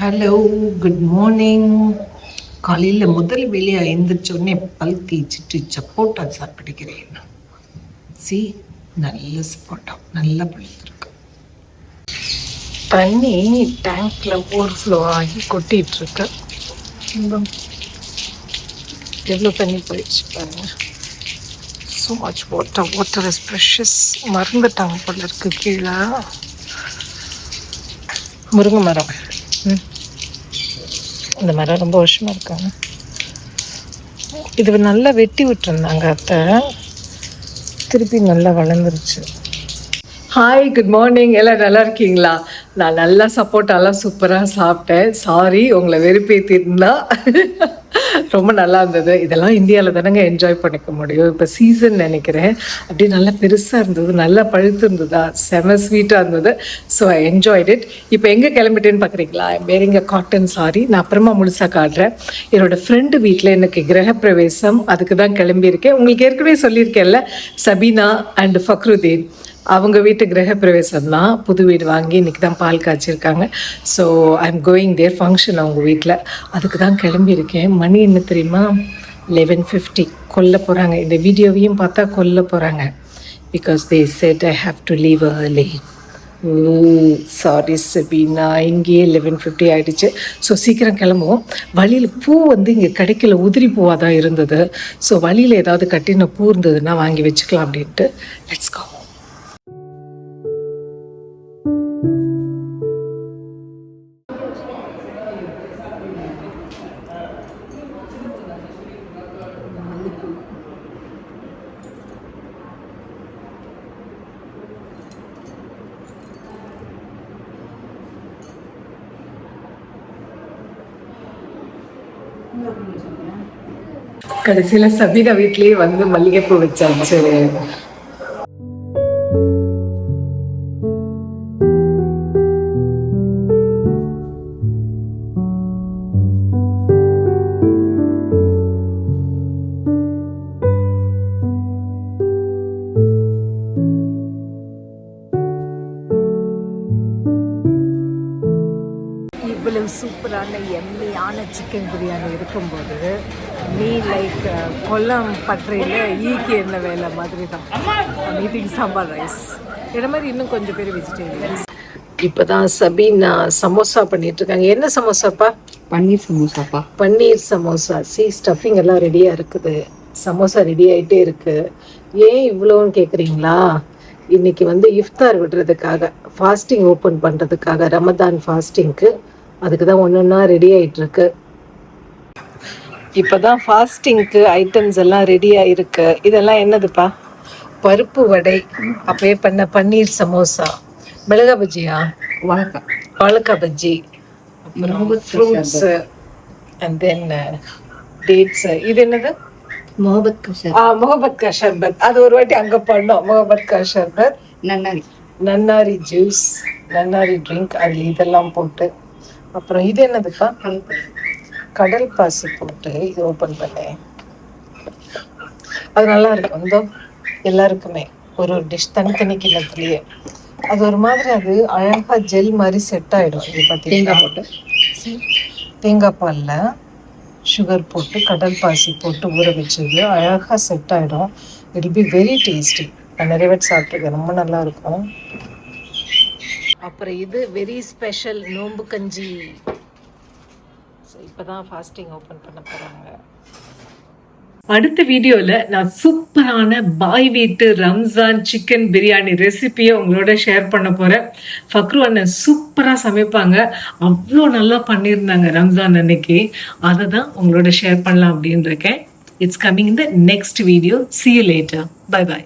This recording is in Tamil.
Hello, good morning. காலையில் முதல் வேலையாக எழுந்திரிச்சோடனே பல் தேய்ச்சிட்டு சப்போட்டா சாப்பிடுகிறேன். நல்ல சப்போட்டா, நல்லா பழுத்திருக்கு. தண்ணி டேங்க்ல ஓவர்ஃப்ளோ ஆகி கொட்டிட்டு இருக்கு. எவ்வளோ தண்ணி போயிடுச்சு பாருங்க. So much water. Water is precious. மறந்துட்டாங்க போல இருக்கு. கீழே முருங்கை மரம். இந்த மரம் ரொம்ப வருஷமாக இருக்காங்க. இது நல்லா வெட்டி விட்டுருந்தாங்க அத்தை, திருப்பி நல்லா வளர்ந்துருச்சு. Hi, good morning. எல்லாம் நல்லா இருக்கீங்களா? நான் நல்லா சப்போட்டாலாம் சூப்பராக சாப்பிட்டேன். சாரி உங்களை வெறுப்பேற்றிருந்தா. ரொம்ப நல்லா இருந்தது. இதெல்லாம் இந்தியாவில் தானேங்க என்ஜாய் பண்ணிக்க முடியும். இப்போ சீசன் நினைக்கிறேன். அப்படியே நல்லா பெருசாக இருந்தது, நல்லா பழுத்து இருந்ததா, செம ஸ்வீட்டாக இருந்தது. So I enjoyed it. இப்போ எங்கே கிளம்பிட்டேன்னு பார்க்குறீங்களா? வேறங்க காட்டன் சாரி. நான் அப்புறமா முழுசாக காட்டுறேன். என்னோடய ஃப்ரெண்டு வீட்டில் எனக்கு கிரகப்பிரவேசம், அதுக்கு தான் கிளம்பியிருக்கேன். உங்களுக்கு ஏற்கனவே சொல்லியிருக்கேன்ல, சபீனா அண்ட் ஃபக்ருதீன் அவங்க வீட்டு கிரகப்பிரவேசம் தான். புது வீடு வாங்கி இன்றைக்கி தான் பால் காய்ச்சிருக்காங்க. So I am going there function அவங்க வீட்டில். அதுக்கு தான் கிளம்பியிருக்கேன். மணி என்ன தெரியுமா? 11:50. கொல்ல போகிறாங்க. இந்த வீடியோவையும் பார்த்தா கொல்ல போகிறாங்க. Because they said I have to leave early. Sorry Sabina, இங்கேயே 11:50 ஆகிடுச்சு. ஸோ சீக்கிரம் கிளம்புவோம். வழியில் பூ இங்கே கிடைக்கல, உதிரி பூவாக தான் இருந்தது. ஸோ வழியில் ஏதாவது கட்டின பூ இருந்ததுன்னா வாங்கி வச்சுக்கலாம் அப்படின்ட்டு. Let's go. கடைசியில் சபீனா வீட்லேயே மல்லிகைப்பூ வச்சாச்சு. இவ்வளவு சூப்பரான எம்மியான சிக்கன் பிரியாணி இருக்கும்போது நீ லைக் கொல்லம் பற்றையில் ஈக்கி என்ன வேலை மாதிரி தான். மீட்டிங் சாம்பார் ரைஸ் இதை மாதிரி இன்னும் கொஞ்சம் பேர் வெஜிடேரியன்ஸ். இப்போ தான் சபீனா சமோசா பண்ணிட்டு இருக்காங்க. என்ன சமோசாப்பா? பன்னீர் சமோசாப்பா. பன்னீர் சமோசா. ஸ்டஃபிங் எல்லாம் ரெடியாக இருக்குது. சமோசா ரெடி ஆகிட்டே இருக்குது. ஏன் இவ்வளோன்னு கேட்குறீங்களா? இன்னைக்கு இஃப்தார் விடுறதுக்காக, ஃபாஸ்டிங் ஓப்பன் பண்ணுறதுக்காக, ரமதான் ஃபாஸ்டிங்க்கு. அதுக்கு தான் ஒன்று ரெடி ஆகிட்டுருக்கு. இப்போ தான் ஃபாஸ்டிங்க்கு ஐட்டம்ஸ் எல்லாம் ரெடியாக இருக்கு. இதெல்லாம் என்னதுப்பா? பருப்பு வடை, அப்பயே பண்ண பன்னீர் சமோசா, மிளகா பஜ்ஜியா, வாழைக்காய் பஜ்ஜி, அப்புறம் ஃப்ரூட்ஸு அண்ட் தென் டேட்ஸு. இது என்னது? முகபத் கா ஷர்பத். அது ஒரு வாட்டி அங்கே பண்ணோம். முகபத் கா ஷர்பத், நன்னாரி ஜூஸ், நன்னாரி ட்ரிங்க், அதில் இதெல்லாம் போட்டு. அப்புறம் இது என்னதுப்பா? கடல் பாசி போட்டு இது ஓப்பன் பண்ணேன். அது நல்லா இருக்கும். எல்லாருக்குமே ஒரு டிஷ் தனித்தனி கிண்ணத்துலேயே. அது ஒரு மாதிரி அது அழகாக ஜெல் மாதிரி செட் ஆகிடும். இது பார்த்தீங்கன்னா போட்டு தேங்காய் பாலில் சுகர் போட்டு கடல் பாசி போட்டு ஊற வச்சது அழகாக செட் ஆகிடும். It will be very tasty. நான் நிறைய பேர் சாப்பிட்ருக்கேன். ரொம்ப நல்லா இருக்கும். அப்புறம் இது வெரி ஸ்பெஷல் நோம்பு கஞ்சி. ஸோ இப்போ தான் ஃபாஸ்டிங் ஓப்பன் பண்ண போகிறாங்க. அடுத்த வீடியோவில் நான் சூப்பரான பாய் வீட்டு ரம்ஜான் சிக்கன் பிரியாணி ரெசிபியை உங்களோட ஷேர் பண்ண போகிறேன். ஃபக்ரு அண்ணன் சூப்பராக சமைப்பாங்க. அவ்வளோ நல்லா பண்ணியிருந்தாங்க ரம்ஜான் அன்னைக்கு. அதை தான் உங்களோட ஷேர் பண்ணலாம் அப்படின்னு இருக்கேன். It's coming in the next video. See you later. Bye bye.